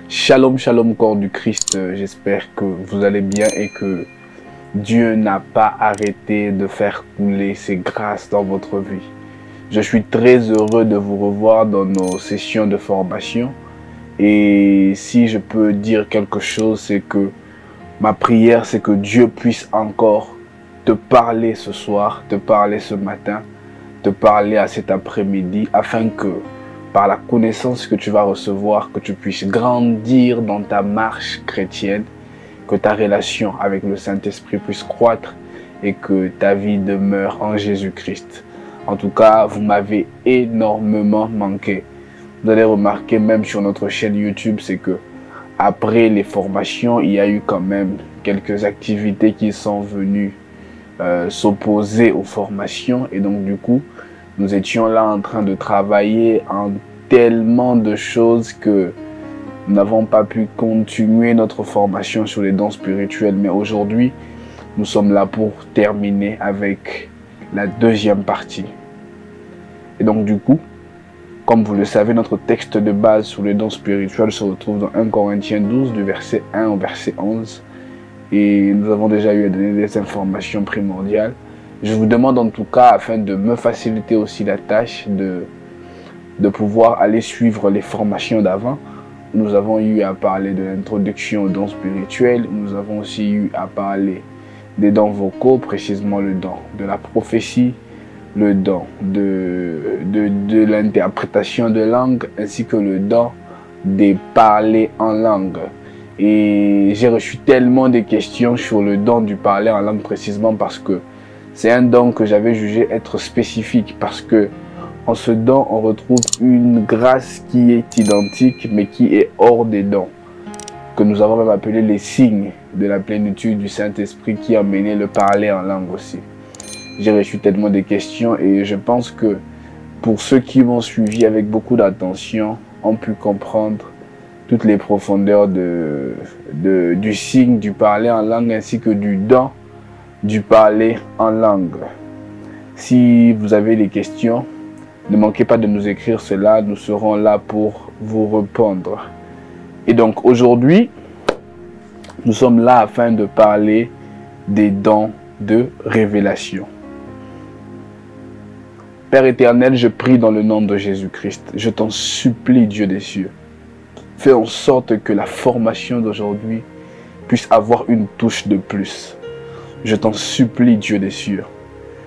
Shalom, shalom, corps du Christ. J'espère que vous allez bien et que Dieu n'a pas arrêté de faire couler ses grâces dans votre vie. Je suis très heureux de vous revoir dans nos sessions de formation. Et si je peux dire quelque chose, c'est que ma prière, c'est que Dieu puisse encore te parler ce soir, te parler ce matin, te parler à cet après-midi, afin que par la connaissance que tu vas recevoir, que tu puisses grandir dans ta marche chrétienne, que ta relation avec le Saint-Esprit puisse croître et que ta vie demeure en Jésus-Christ. En tout cas, vous m'avez énormément manqué. Vous allez remarquer même sur notre chaîne YouTube, c'est que après les formations, il y a eu quand même quelques activités qui sont venues s'opposer aux formations. Et donc du coup, nous étions là en train de travailler en tellement de choses que nous n'avons pas pu continuer notre formation sur les dons spirituels. Mais aujourd'hui, nous sommes là pour terminer avec la deuxième partie. Et donc du coup, comme vous le savez, notre texte de base sur les dons spirituels se retrouve dans 1 Corinthiens 12, du verset 1 au verset 11. Et nous avons déjà eu à donner des informations primordiales. Je vous demande en tout cas, afin de me faciliter aussi la tâche, de pouvoir aller suivre les formations d'avant. Nous avons eu à parler de l'introduction aux dons spirituels. Nous avons aussi eu à parler des dons vocaux, précisément le don de la prophétie, le don de l'interprétation de langue, ainsi que le don de parler en langue. Et j'ai reçu tellement de questions sur le don du parler en langue, précisément parce que c'est un don que j'avais jugé être spécifique, parce que en ce don, on retrouve une grâce qui est identique, mais qui est hors des dons, que nous avons même appelé les signes de la plénitude du Saint-Esprit, qui a mené le parler en langue aussi. J'ai reçu tellement de questions et je pense que pour ceux qui m'ont suivi avec beaucoup d'attention, ont pu comprendre toutes les profondeurs du signe du parler en langue, ainsi que du don du parler en langue. Si vous avez des questions, ne manquez pas de nous écrire cela, nous serons là pour vous répondre. Et donc aujourd'hui, nous sommes là afin de parler des dons de révélation. Père éternel, je prie dans le nom de Jésus-Christ. Je t'en supplie, Dieu des cieux. Fais en sorte que la formation d'aujourd'hui puisse avoir une touche de plus. Je t'en supplie, Dieu des cieux.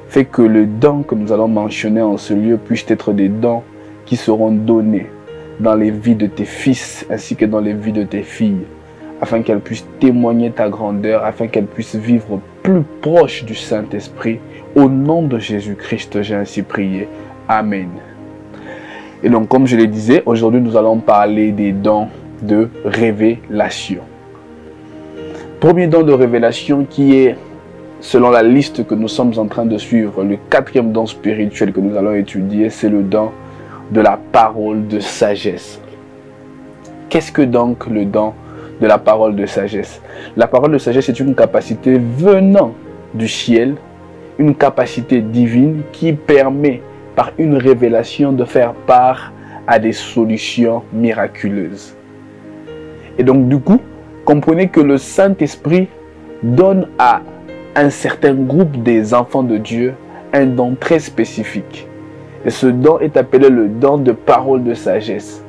Fais que le don que nous allons mentionner en ce lieu puisse être des dons qui seront donnés dans les vies de tes fils ainsi que dans les vies de tes filles, afin qu'elles puissent témoigner ta grandeur, afin qu'elles puissent vivre plus proche du Saint-Esprit. Au nom de Jésus-Christ, j'ai ainsi prié. Amen. Et donc, comme je le disais, aujourd'hui nous allons parler des dons de révélation. Premier don de révélation qui est, selon la liste que nous sommes en train de suivre, le quatrième don spirituel que nous allons étudier, c'est le don de la parole de sagesse. Qu'est-ce que donc le don de la parole de sagesse? La parole de sagesse est une capacité venant du ciel, une capacité divine qui permet par une révélation de faire part à des solutions miraculeuses. Et donc du coup, comprenez que le Saint-Esprit donne à un certain groupe des enfants de Dieu un don très spécifique. Et ce don est appelé le don de parole de sagesse.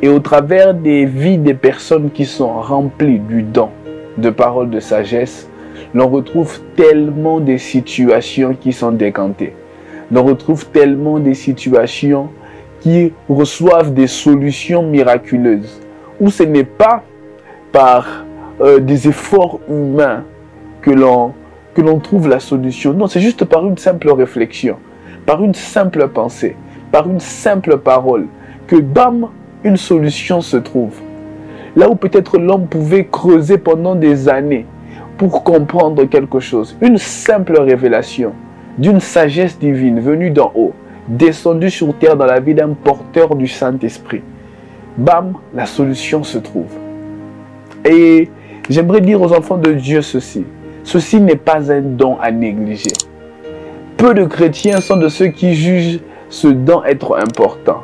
Et au travers des vies des personnes qui sont remplies du don de parole de sagesse, l'on retrouve tellement de situations qui sont décantées. On retrouve tellement de situations qui reçoivent des solutions miraculeuses, où ce n'est pas par des efforts humains que l'on trouve la solution. Non, c'est juste par une simple réflexion, par une simple pensée, par une simple parole, que bam, une solution se trouve. Là où peut-être l'homme pouvait creuser pendant des années pour comprendre quelque chose, une simple révélation d'une sagesse divine venue d'en haut, descendue sur terre dans la vie d'un porteur du Saint-Esprit. Bam, la solution se trouve. Et j'aimerais dire aux enfants de Dieu ceci. Ceci n'est pas un don à négliger. Peu de chrétiens sont de ceux qui jugent ce don être important.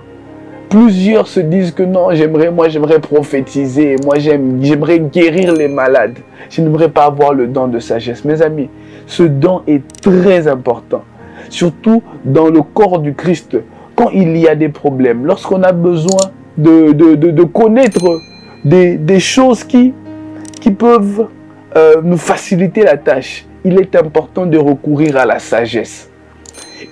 Plusieurs se disent que non, j'aimerais prophétiser, j'aimerais guérir les malades. Je n'aimerais pas avoir le don de sagesse. Mes amis, ce don est très important. Surtout dans le corps du Christ, quand il y a des problèmes, lorsqu'on a besoin de connaître des choses qui peuvent nous faciliter la tâche, il est important de recourir à la sagesse.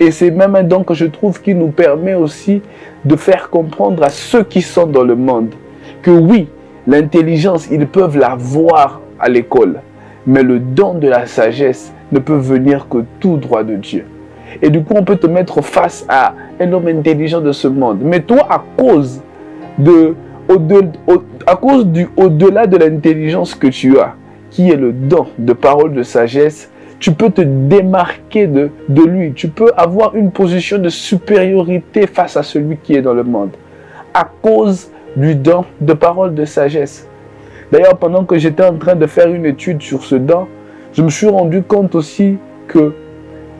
Et c'est même un don que je trouve qui nous permet aussi de faire comprendre à ceux qui sont dans le monde que oui, l'intelligence, ils peuvent l'avoir à l'école, mais le don de la sagesse ne peut venir que tout droit de Dieu. Et du coup, on peut te mettre face à un homme intelligent de ce monde. Mais toi, à cause du au-delà de l'intelligence que tu as, qui est le don de parole de sagesse, tu peux te démarquer de lui. Tu peux avoir une position de supériorité face à celui qui est dans le monde. À cause du don de parole de sagesse. D'ailleurs, pendant que j'étais en train de faire une étude sur ce don, je me suis rendu compte aussi que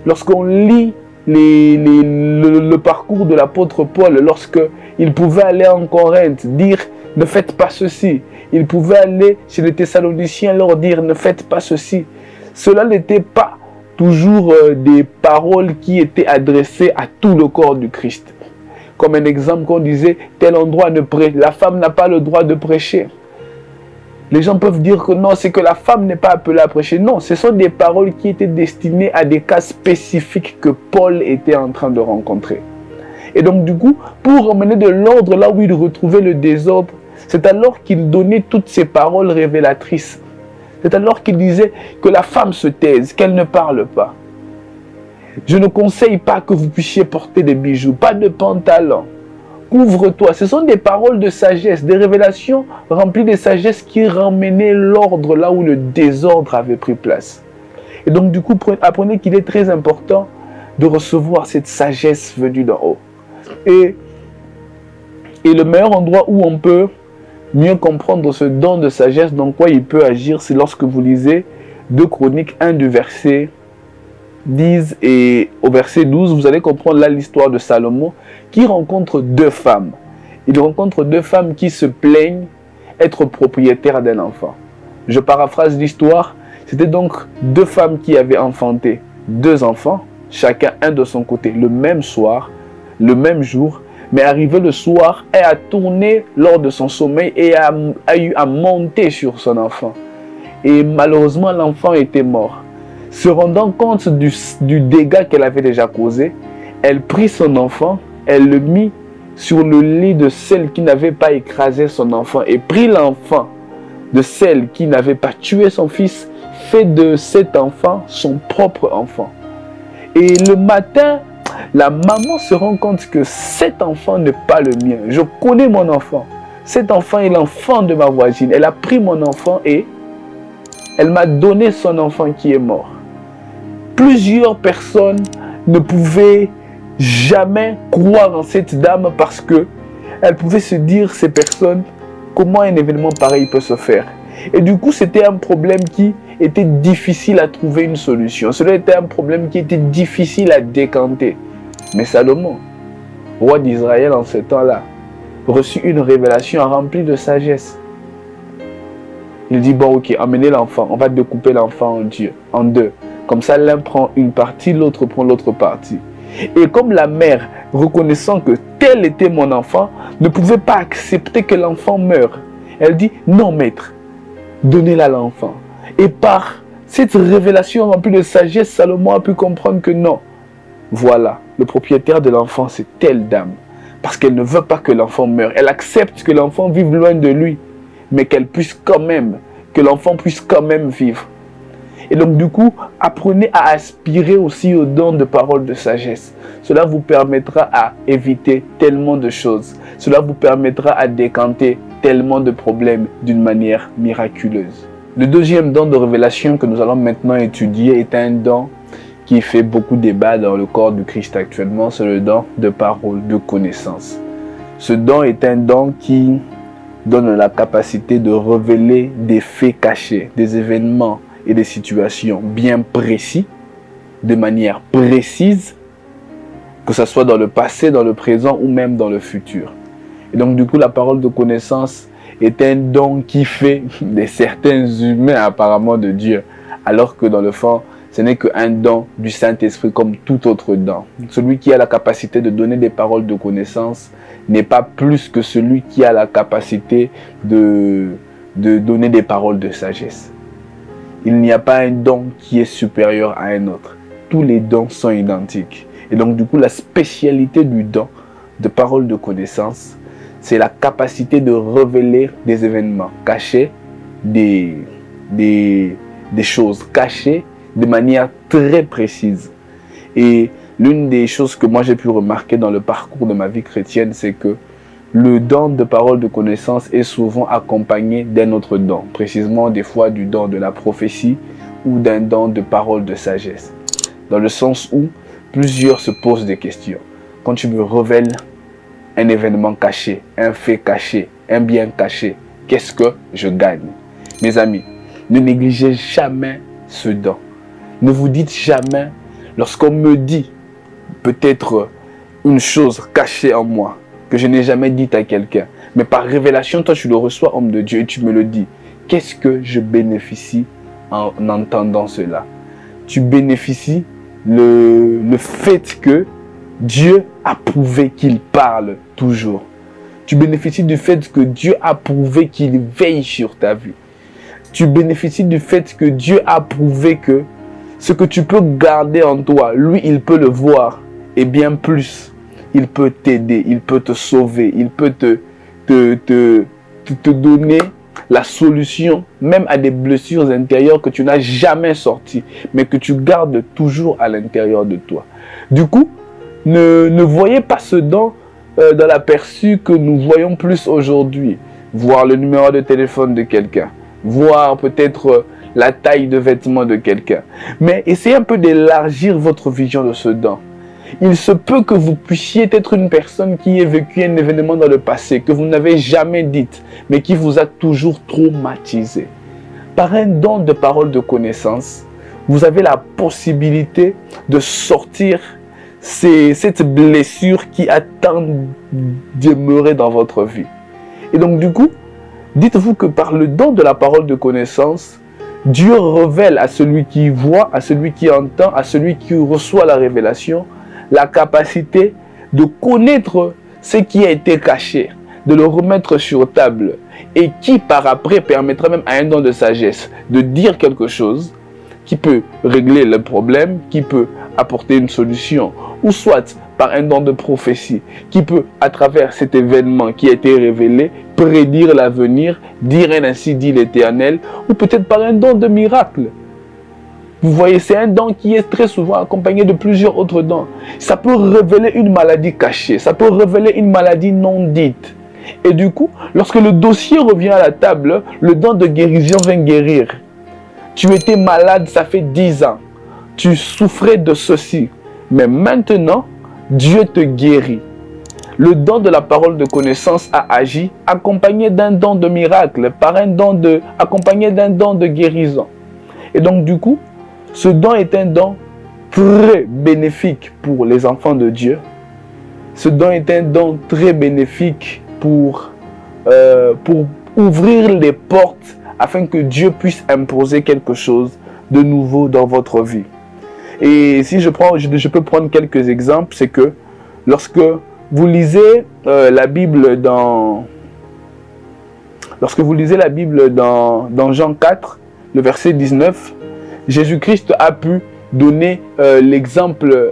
lorsqu'on lit le parcours de l'apôtre Paul, lorsqu'il pouvait aller en Corinthe, dire « ne faites pas ceci ». Il pouvait aller chez les Thessaloniciens, leur dire « ne faites pas ceci ». Cela n'était pas toujours des paroles qui étaient adressées à tout le corps du Christ. Comme un exemple qu'on disait, tel endroit ne prêche, la femme n'a pas le droit de prêcher. Les gens peuvent dire que non, c'est que la femme n'est pas appelée à prêcher. Non, ce sont des paroles qui étaient destinées à des cas spécifiques que Paul était en train de rencontrer. Et donc du coup, pour emmener de l'ordre là où il retrouvait le désordre, c'est alors qu'il donnait toutes ces paroles révélatrices. C'est alors qu'il disait que la femme se taise, qu'elle ne parle pas. Je ne conseille pas que vous puissiez porter des bijoux, pas de pantalon. Couvre-toi. Ce sont des paroles de sagesse, des révélations remplies de sagesse qui ramenaient l'ordre là où le désordre avait pris place. Et donc du coup, apprenez qu'il est très important de recevoir cette sagesse venue d'en haut. Et le meilleur endroit où on peut mieux comprendre ce don de sagesse, dans quoi il peut agir, c'est lorsque vous lisez 2 Chroniques 1 du verset 10 et au verset 12, vous allez comprendre là l'histoire de Salomon qui rencontre 2 femmes. Il rencontre 2 femmes qui se plaignent être propriétaires d'un enfant. Je paraphrase l'histoire. C'était donc 2 femmes qui avaient enfanté 2 enfants, chacun un de son côté, le même soir, le même jour. Mais arrivé le soir, elle a tourné lors de son sommeil et a eu à monter sur son enfant. Et malheureusement, l'enfant était mort. Se rendant compte du dégât qu'elle avait déjà causé, elle prit son enfant, elle le mit sur le lit de celle qui n'avait pas écrasé son enfant et prit l'enfant de celle qui n'avait pas tué son fils, fait de cet enfant son propre enfant. Et le matin, la maman se rend compte que cet enfant n'est pas le mien. Je connais mon enfant. Cet enfant est l'enfant de ma voisine. Elle a pris mon enfant et elle m'a donné son enfant qui est mort. Plusieurs personnes ne pouvaient jamais croire en cette dame parce que elles pouvaient se dire, ces personnes, comment un événement pareil peut se faire. Et du coup, c'était un problème qui était difficile à trouver une solution. Cela était un problème qui était difficile à décanter. Mais Salomon, roi d'Israël en ce temps-là, reçut une révélation remplie de sagesse. Il dit, bon ok, emmenez l'enfant, on va découper l'enfant en 2. Comme ça, l'un prend une partie, l'autre prend l'autre partie. Et comme la mère, reconnaissant que tel était mon enfant, ne pouvait pas accepter que l'enfant meure, elle dit, non maître, donnez-la à l'enfant. Et par cette révélation remplie de sagesse, Salomon a pu comprendre que non. Voilà, le propriétaire de l'enfant, c'est telle dame. Parce qu'elle ne veut pas que l'enfant meure. Elle accepte que l'enfant vive loin de lui, mais que l'enfant puisse quand même vivre. Et donc du coup, apprenez à aspirer aussi au don de parole de sagesse. Cela vous permettra à éviter tellement de choses. Cela vous permettra à décanter tellement de problèmes d'une manière miraculeuse. Le deuxième don de révélation que nous allons maintenant étudier est un don qui fait beaucoup débat dans le corps du Christ actuellement, c'est le don de parole, de connaissance. Ce don est un don qui donne la capacité de révéler des faits cachés, des événements et des situations bien précis, de manière précise, que ce soit dans le passé, dans le présent ou même dans le futur. Et donc du coup, la parole de connaissance est un don qui fait de certains humains apparemment de Dieu. Alors que dans le fond, ce n'est qu'un don du Saint-Esprit comme tout autre don. Celui qui a la capacité de donner des paroles de connaissance n'est pas plus que celui qui a la capacité de donner des paroles de sagesse. Il n'y a pas un don qui est supérieur à un autre. Tous les dons sont identiques. Et donc du coup, la spécialité du don de paroles de connaissance, c'est la capacité de révéler des événements cachés, des choses cachées de manière très précise. Et l'une des choses que moi j'ai pu remarquer dans le parcours de ma vie chrétienne, c'est que le don de parole de connaissance est souvent accompagné d'un autre don, précisément des fois du don de la prophétie ou d'un don de parole de sagesse. Dans le sens où plusieurs se posent des questions. Quand tu me révèles un événement caché, un fait caché, un bien caché, qu'est-ce que je gagne? Mes amis, ne négligez jamais ce don. Ne vous dites jamais, lorsqu'on me dit peut-être une chose cachée en moi, que je n'ai jamais dite à quelqu'un, mais par révélation, toi tu le reçois, homme de Dieu, et tu me le dis. Qu'est-ce que je bénéficie en entendant cela? Tu bénéficies le fait que Dieu a prouvé qu'il parle toujours. Tu bénéficies du fait que Dieu a prouvé qu'il veille sur ta vie. Tu bénéficies du fait que Dieu a prouvé que ce que tu peux garder en toi, lui, il peut le voir. Et bien plus, il peut t'aider, il peut te sauver, il peut te donner la solution, même à des blessures intérieures que tu n'as jamais sorties, mais que tu gardes toujours à l'intérieur de toi. Du coup, ne voyez pas ce don dans l'aperçu que nous voyons plus aujourd'hui. Voir le numéro de téléphone de quelqu'un, voir peut-être la taille de vêtements de quelqu'un. Mais essayez un peu d'élargir votre vision de ce don. Il se peut que vous puissiez être une personne qui ait vécu un événement dans le passé, que vous n'avez jamais dit, mais qui vous a toujours traumatisé. Par un don de parole de connaissance, vous avez la possibilité de sortir cette blessure qui a tant demeuré dans votre vie. Et donc du coup, dites-vous que par le don de la parole de connaissance, Dieu révèle à celui qui voit, à celui qui entend, à celui qui reçoit la révélation, la capacité de connaître ce qui a été caché, de le remettre sur table, et qui par après permettra même à un don de sagesse de dire quelque chose qui peut régler le problème, qui peut apporter une solution, ou soit par un don de prophétie, qui peut, à travers cet événement qui a été révélé, prédire l'avenir, dire ainsi dit l'Éternel, ou peut-être par un don de miracle. Vous voyez, c'est un don qui est très souvent accompagné de plusieurs autres dons. Ça peut révéler une maladie cachée, ça peut révéler une maladie non dite. Et du coup, lorsque le dossier revient à la table, le don de guérison vient guérir. Tu étais malade, ça fait 10 ans. Tu souffrais de ceci. Mais maintenant, Dieu te guérit. Le don de la parole de connaissance a agi, accompagné d'un don de miracle, accompagné d'un don de guérison. Et donc du coup, ce don est un don très bénéfique pour les enfants de Dieu. Ce don est un don très bénéfique pour ouvrir les portes afin que Dieu puisse imposer quelque chose de nouveau dans votre vie. Et si je peux prendre quelques exemples, c'est que lorsque vous lisez la Bible dans Jean 4, le verset 19, Jésus-Christ a pu donner l'exemple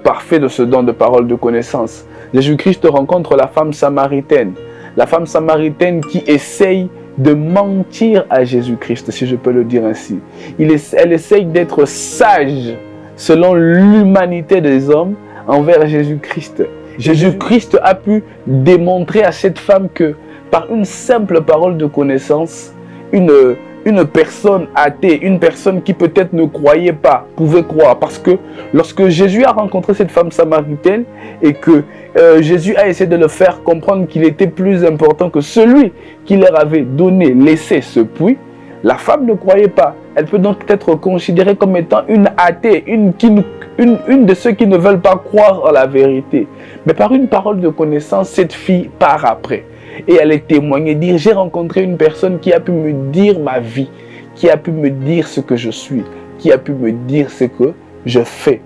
parfait de ce don de parole de connaissance. Jésus-Christ rencontre la femme samaritaine. La femme samaritaine qui essaye de mentir à Jésus-Christ, si je peux le dire ainsi. Elle essaye d'être sage selon l'humanité des hommes envers Jésus-Christ. Jésus-Christ a pu démontrer à cette femme que par une simple parole de connaissance, une personne athée, une personne qui peut-être ne croyait pas, pouvait croire. Parce que lorsque Jésus a rencontré cette femme samaritaine et que Jésus a essayé de le faire comprendre qu'il était plus important que celui qui leur avait laissé ce puits, La femme ne croyait pas. Elle peut donc être considérée comme étant une athée, une de ceux qui ne veulent pas croire en la vérité. Mais par une parole de connaissance, cette fille part après. Et elle est témoignée, dire, j'ai rencontré une personne qui a pu me dire ma vie, qui a pu me dire ce que je suis, qui a pu me dire ce que je fais.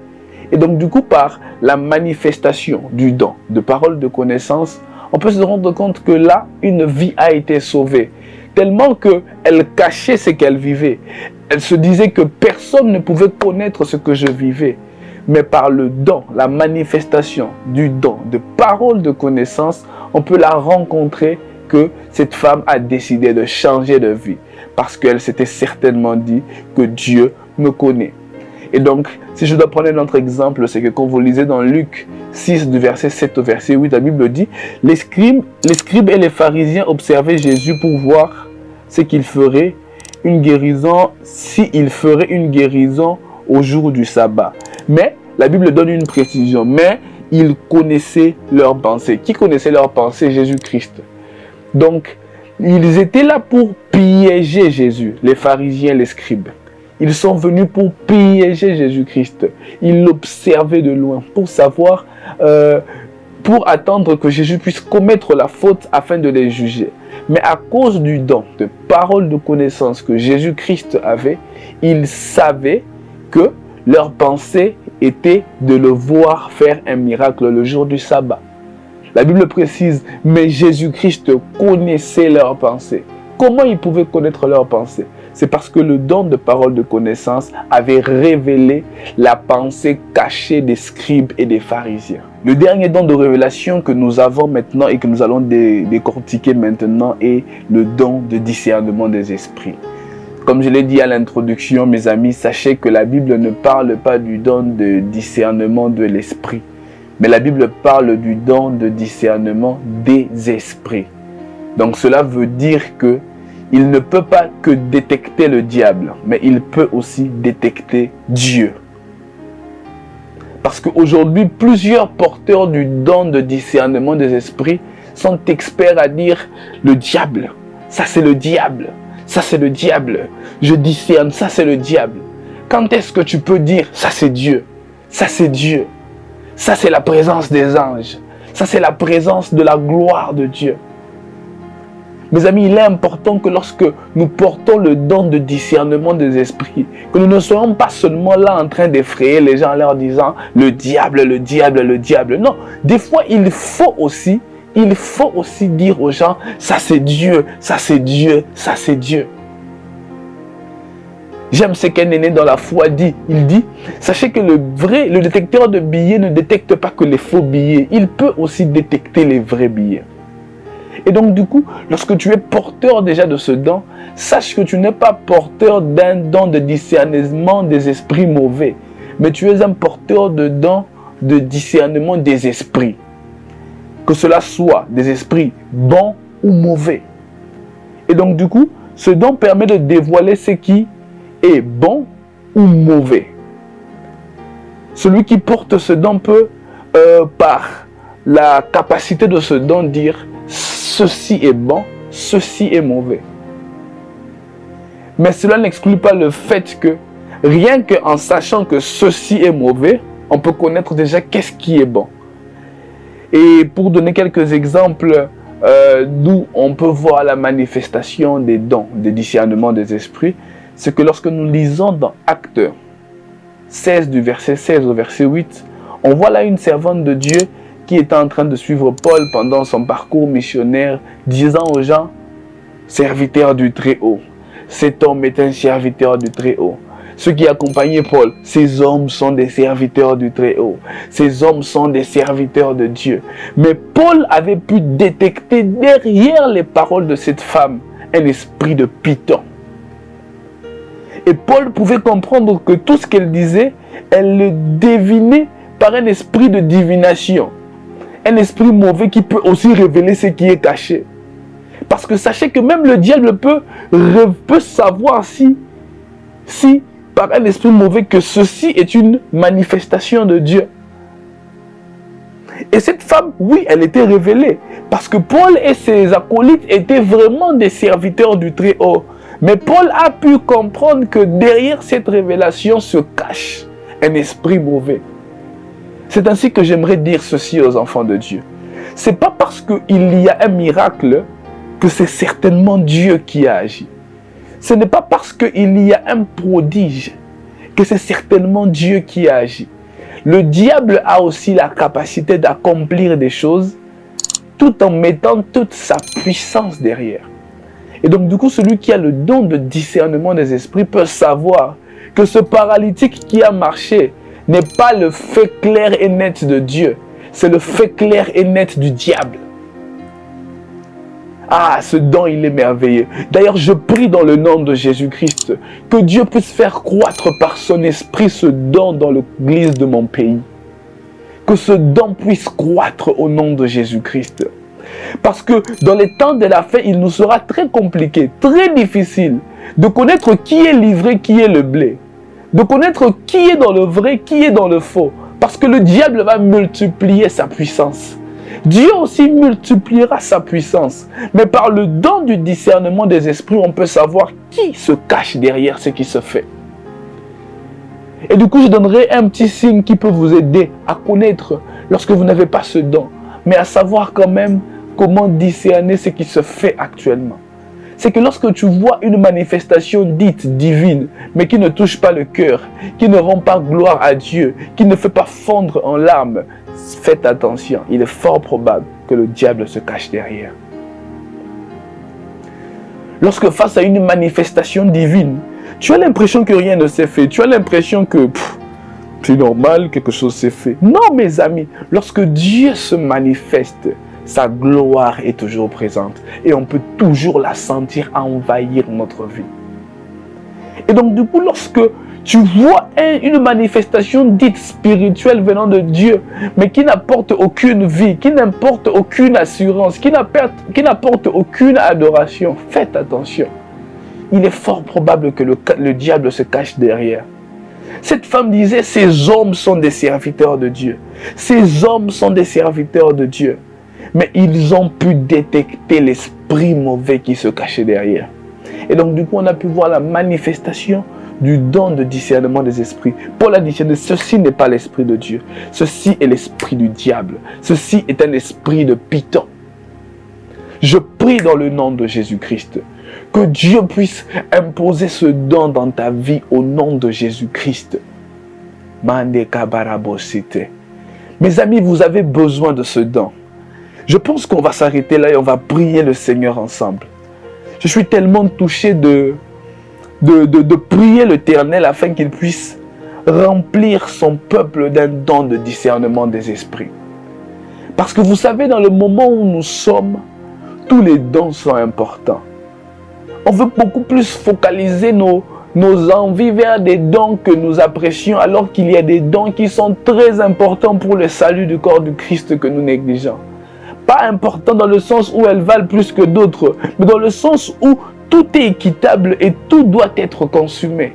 Et donc du coup, par la manifestation du don de parole de connaissance, on peut se rendre compte que là, une vie a été sauvée. Tellement qu'elle cachait ce qu'elle vivait. Elle se disait que personne ne pouvait connaître ce que je vivais. Mais par le don, la manifestation du don de parole de connaissance, on peut la rencontrer que cette femme a décidé de changer de vie. Parce qu'elle s'était certainement dit que Dieu me connaît. Et donc, si je dois prendre un autre exemple, c'est que quand vous lisez dans Luc 6, du verset 7 au verset 8, la Bible dit, les scribes et les pharisiens observaient Jésus pour voir ce qu'il ferait une guérison, s'il ferait une guérison au jour du sabbat. Mais, la Bible donne une précision, mais ils connaissaient leurs pensées. Qui connaissait leurs pensées? Jésus-Christ. Donc, ils étaient là pour piéger Jésus, les pharisiens, les scribes. Ils sont venus pour piéger Jésus-Christ. Ils l'observaient de loin pour savoir, pour attendre que Jésus puisse commettre la faute afin de les juger. Mais à cause du don de parole de connaissance que Jésus-Christ avait, ils savaient que leur pensée était de le voir faire un miracle le jour du sabbat. La Bible précise, mais Jésus-Christ connaissait leurs pensées. Comment ils pouvaient connaître leurs pensées? C'est parce que le don de parole de connaissance avait révélé la pensée cachée des scribes et des pharisiens. Le dernier don de révélation que nous avons maintenant et que nous allons décortiquer maintenant est le don de discernement des esprits. Comme je l'ai dit à l'introduction, mes amis, sachez que la Bible ne parle pas du don de discernement de l'esprit, mais la Bible parle du don de discernement des esprits. Donc cela veut dire que il ne peut pas que détecter le diable, mais il peut aussi détecter Dieu. Parce qu'aujourd'hui, plusieurs porteurs du don de discernement des esprits sont experts à dire le diable, ça c'est le diable, ça c'est le diable, je discerne, ça c'est le diable. Quand est-ce que tu peux dire ça c'est Dieu, ça c'est Dieu, ça c'est la présence des anges, ça c'est la présence de la gloire de Dieu. Mes amis, il est important que lorsque nous portons le don de discernement des esprits, que nous ne soyons pas seulement là en train d'effrayer les gens en leur disant le diable, le diable, le diable. Non, des fois il faut aussi dire aux gens ça c'est Dieu, ça c'est Dieu, ça c'est Dieu. J'aime ce qu'un aîné dans la foi dit. Il dit, sachez que le détecteur de billets ne détecte pas que les faux billets. Il peut aussi détecter les vrais billets. Et donc du coup, lorsque tu es porteur déjà de ce don, sache que tu n'es pas porteur d'un don de discernement des esprits mauvais, mais tu es un porteur de don de discernement des esprits. Que cela soit des esprits bons ou mauvais. Et donc du coup, ce don permet de dévoiler ce qui est bon ou mauvais. Celui qui porte ce don peut, par la capacité de ce don, dire ceci est bon, ceci est mauvais. Mais cela n'exclut pas le fait que, rien qu'en sachant que ceci est mauvais, on peut connaître déjà qu'est-ce qui est bon. Et pour donner quelques exemples d'où on peut voir la manifestation des dons, des discernements des esprits, c'est que lorsque nous lisons dans Actes 16, du verset 16 au verset 8, on voit là une servante de Dieu qui était en train de suivre Paul pendant son parcours missionnaire, disant aux gens, serviteur du Très-Haut, cet homme est un serviteur du Très-Haut. Ceux qui accompagnaient Paul, ces hommes sont des serviteurs du Très-Haut. Ces hommes sont des serviteurs de Dieu. Mais Paul avait pu détecter derrière les paroles de cette femme un esprit de python. Et Paul pouvait comprendre que tout ce qu'elle disait, elle le devinait par un esprit de divination. Un esprit mauvais qui peut aussi révéler ce qui est caché. Parce que sachez que même le diable peut savoir si par un esprit mauvais que ceci est une manifestation de Dieu. Et cette femme, oui, elle était révélée. Parce que Paul et ses acolytes étaient vraiment des serviteurs du Très-Haut. Mais Paul a pu comprendre que derrière cette révélation se cache un esprit mauvais. C'est ainsi que j'aimerais dire ceci aux enfants de Dieu. Ce n'est pas parce qu'il y a un miracle que c'est certainement Dieu qui a agi. Ce n'est pas parce qu'il y a un prodige que c'est certainement Dieu qui a agi. Le diable a aussi la capacité d'accomplir des choses tout en mettant toute sa puissance derrière. Et donc du coup, celui qui a le don de discernement des esprits peut savoir que ce paralytique qui a marché n'est pas le fait clair et net de Dieu. C'est le fait clair et net du diable. Ah, ce don, il est merveilleux. D'ailleurs, je prie dans le nom de Jésus-Christ que Dieu puisse faire croître par son esprit ce don dans l'église de mon pays. Que ce don puisse croître au nom de Jésus-Christ. Parce que dans les temps de la fin, il nous sera très compliqué, très difficile de connaître qui est l'ivré, qui est le blé. De connaître qui est dans le vrai, qui est dans le faux. Parce que le diable va multiplier sa puissance. Dieu aussi multipliera sa puissance. Mais par le don du discernement des esprits, on peut savoir qui se cache derrière ce qui se fait. Et du coup, je donnerai un petit signe qui peut vous aider à connaître lorsque vous n'avez pas ce don. Mais à savoir quand même comment discerner ce qui se fait actuellement. C'est que lorsque tu vois une manifestation dite divine, mais qui ne touche pas le cœur, qui ne rend pas gloire à Dieu, qui ne fait pas fondre en larmes, faites attention, il est fort probable que le diable se cache derrière. Lorsque face à une manifestation divine, tu as l'impression que rien ne s'est fait, tu as l'impression que c'est normal, quelque chose s'est fait. Non mes amis, lorsque Dieu se manifeste, sa gloire est toujours présente et on peut toujours la sentir envahir notre vie. Et donc du coup, lorsque tu vois une manifestation dite spirituelle venant de Dieu, mais qui n'apporte aucune vie, qui n'apporte aucune assurance, qui n'apporte aucune adoration, faites attention. Il est fort probable que le diable se cache derrière. Cette femme disait, ces hommes sont des serviteurs de Dieu. Ces hommes sont des serviteurs de Dieu. Mais ils ont pu détecter l'esprit mauvais qui se cachait derrière. Et donc du coup, on a pu voir la manifestation du don de discernement des esprits. Paul a dit, ceci n'est pas l'esprit de Dieu. Ceci est l'esprit du diable. Ceci est un esprit de Python. Je prie dans le nom de Jésus-Christ que Dieu puisse imposer ce don dans ta vie au nom de Jésus-Christ. Mes amis, vous avez besoin de ce don. Je pense qu'on va s'arrêter là et on va prier le Seigneur ensemble. Je suis tellement touché de prier l'Éternel afin qu'il puisse remplir son peuple d'un don de discernement des esprits. Parce que vous savez, dans le moment où nous sommes, tous les dons sont importants. On veut beaucoup plus focaliser nos envies vers des dons que nous apprécions, alors qu'il y a des dons qui sont très importants pour le salut du corps du Christ que nous négligeons. Pas important dans le sens où elles valent plus que d'autres, mais dans le sens où tout est équitable et tout doit être consumé.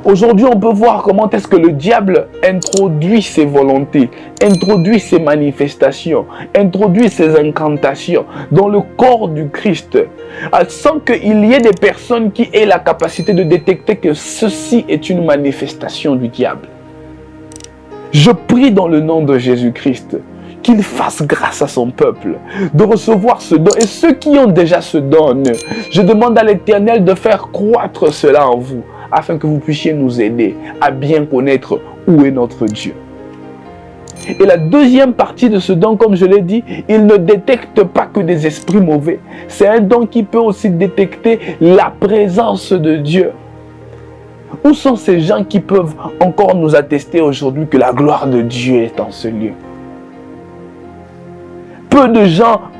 Aujourd'hui, on peut voir comment est-ce que le diable introduit ses volontés, introduit ses manifestations, introduit ses incantations dans le corps du Christ, sans qu'il y ait des personnes qui aient la capacité de détecter que ceci est une manifestation du diable. Je prie dans le nom de Jésus-Christ qu'il fasse grâce à son peuple de recevoir ce don. Et ceux qui ont déjà ce don, je demande à l'Éternel de faire croître cela en vous, afin que vous puissiez nous aider à bien connaître où est notre Dieu. Et la deuxième partie de ce don, comme je l'ai dit, il ne détecte pas que des esprits mauvais. C'est un don qui peut aussi détecter la présence de Dieu. Où sont ces gens qui peuvent encore nous attester aujourd'hui que la gloire de Dieu est en ce lieu?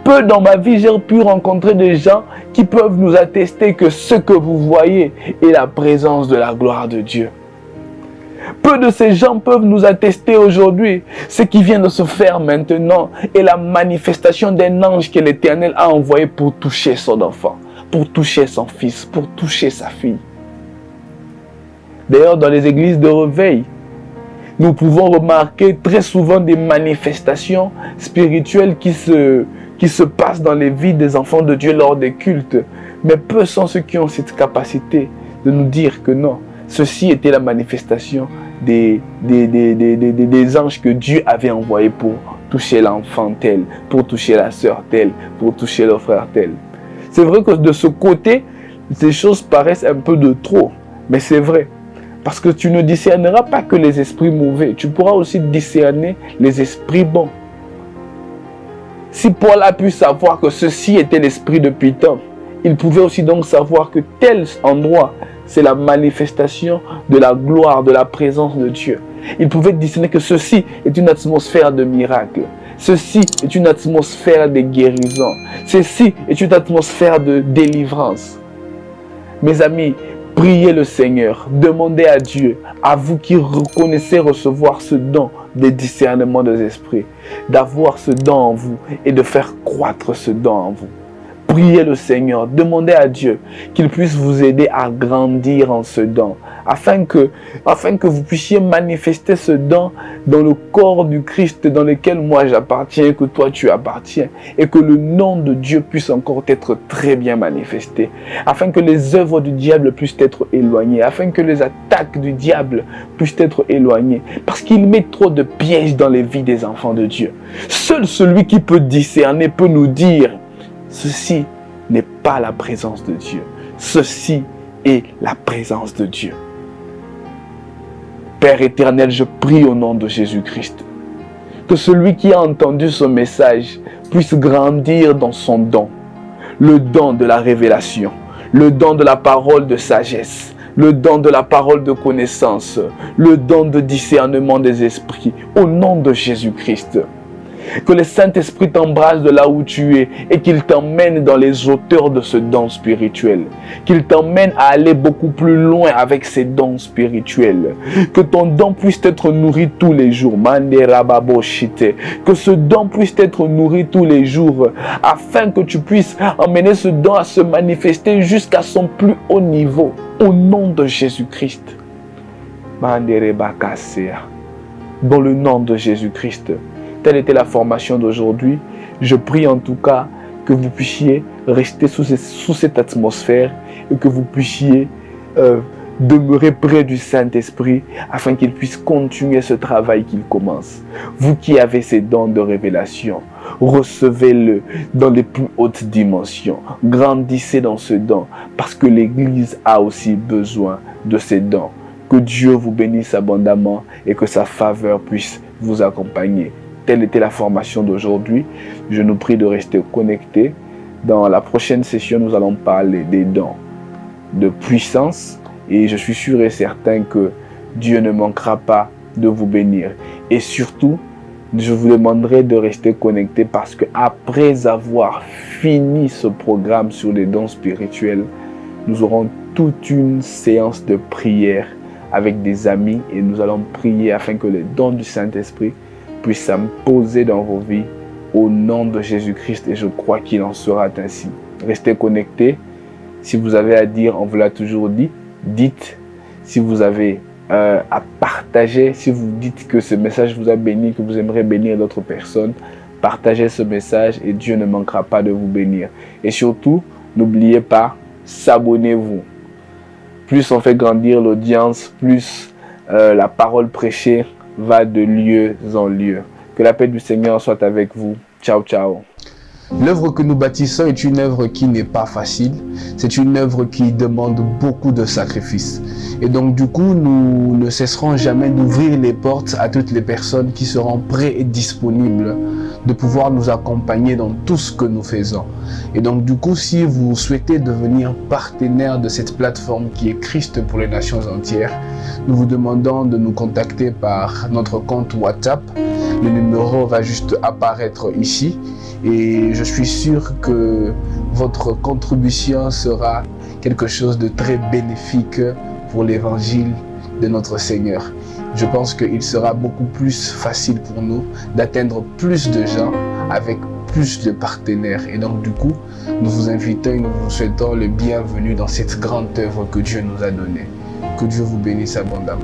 Peu dans ma vie, j'ai pu rencontrer des gens qui peuvent nous attester que ce que vous voyez est la présence de la gloire de Dieu. Peu de ces gens peuvent nous attester aujourd'hui ce qui vient de se faire maintenant est la manifestation d'un ange que l'Éternel a envoyé pour toucher son enfant, pour toucher son fils, pour toucher sa fille. D'ailleurs, dans les églises de réveil, nous pouvons remarquer très souvent des manifestations spirituelles qui qui se passe dans les vies des enfants de Dieu lors des cultes. Mais peu sont ceux qui ont cette capacité de nous dire que non, ceci était la manifestation des anges que Dieu avait envoyés pour toucher l'enfant tel, pour toucher la sœur telle, pour toucher le frère tel. C'est vrai que de ce côté, ces choses paraissent un peu de trop, mais c'est vrai. Parce que tu ne discerneras pas que les esprits mauvais, tu pourras aussi discerner les esprits bons. Si Paul a pu savoir que ceci était l'esprit de Python, il pouvait aussi donc savoir que tel endroit, c'est la manifestation de la gloire, de la présence de Dieu. Il pouvait discerner que ceci est une atmosphère de miracles. Ceci est une atmosphère de guérison. Ceci est une atmosphère de délivrance. Mes amis, priez le Seigneur, demandez à Dieu, à vous qui reconnaissez recevoir ce don des discernements des esprits, d'avoir ce don en vous et de faire croître ce don en vous. Priez le Seigneur, demandez à Dieu qu'il puisse vous aider à grandir en ce don, afin que vous puissiez manifester ce don dans le corps du Christ dans lequel moi j'appartiens, que toi tu appartiens, et que le nom de Dieu puisse encore être très bien manifesté, afin que les œuvres du diable puissent être éloignées, afin que les attaques du diable puissent être éloignées, parce qu'il met trop de pièges dans les vies des enfants de Dieu. Seul celui qui peut discerner peut nous dire: ceci n'est pas la présence de Dieu. Ceci est la présence de Dieu. Père éternel, je prie au nom de Jésus-Christ que celui qui a entendu ce message puisse grandir dans son don. Le don de la révélation, le don de la parole de sagesse, le don de la parole de connaissance, le don de discernement des esprits, au nom de Jésus-Christ. Que le Saint-Esprit t'embrasse de là où tu es et qu'il t'emmène dans les hauteurs de ce don spirituel. Qu'il t'emmène à aller beaucoup plus loin avec ces dons spirituels. Que ton don puisse être nourri tous les jours. Que ce don puisse être nourri tous les jours afin que tu puisses emmener ce don à se manifester jusqu'à son plus haut niveau. Au nom de Jésus-Christ. Dans le nom de Jésus-Christ. Telle était la formation d'aujourd'hui. Je prie en tout cas que vous puissiez rester sous cette atmosphère et que vous puissiez demeurer près du Saint-Esprit afin qu'il puisse continuer ce travail qu'il commence. Vous qui avez ces dons de révélation, recevez-le dans les plus hautes dimensions. Grandissez dans ce don parce que l'Église a aussi besoin de ces dons. Que Dieu vous bénisse abondamment et que sa faveur puisse vous accompagner. Telle était la formation d'aujourd'hui. Je nous prie de rester connectés. Dans la prochaine session, nous allons parler des dons de puissance. Et je suis sûr et certain que Dieu ne manquera pas de vous bénir. Et surtout, je vous demanderai de rester connectés parce que après avoir fini ce programme sur les dons spirituels, nous aurons toute une séance de prière avec des amis et nous allons prier afin que les dons du Saint-Esprit puisse s'imposer dans vos vies au nom de Jésus-Christ et je crois qu'il en sera ainsi. Restez connectés. Si vous avez à dire, on vous l'a toujours dit, dites. Si vous avez à partager, si vous dites que ce message vous a béni, que vous aimeriez bénir d'autres personnes, partagez ce message et Dieu ne manquera pas de vous bénir. Et surtout, n'oubliez pas, s'abonnez-vous. Plus on fait grandir l'audience, plus la parole prêchée va de lieu en lieu. Que la paix du Seigneur soit avec vous. Ciao, ciao. L'œuvre que nous bâtissons est une œuvre qui n'est pas facile. C'est une œuvre qui demande beaucoup de sacrifices. Et donc du coup, nous ne cesserons jamais d'ouvrir les portes à toutes les personnes qui seront prêtes et disponibles de pouvoir nous accompagner dans tout ce que nous faisons. Et donc du coup, si vous souhaitez devenir partenaire de cette plateforme qui est Christ pour les nations entières, nous vous demandons de nous contacter par notre compte WhatsApp. Le numéro va juste apparaître ici. Et je suis sûr que votre contribution sera quelque chose de très bénéfique pour l'évangile de notre Seigneur. Je pense qu'il sera beaucoup plus facile pour nous d'atteindre plus de gens avec plus de partenaires. Et donc du coup, nous vous invitons et nous vous souhaitons le bienvenu dans cette grande œuvre que Dieu nous a donnée. Que Dieu vous bénisse abondamment.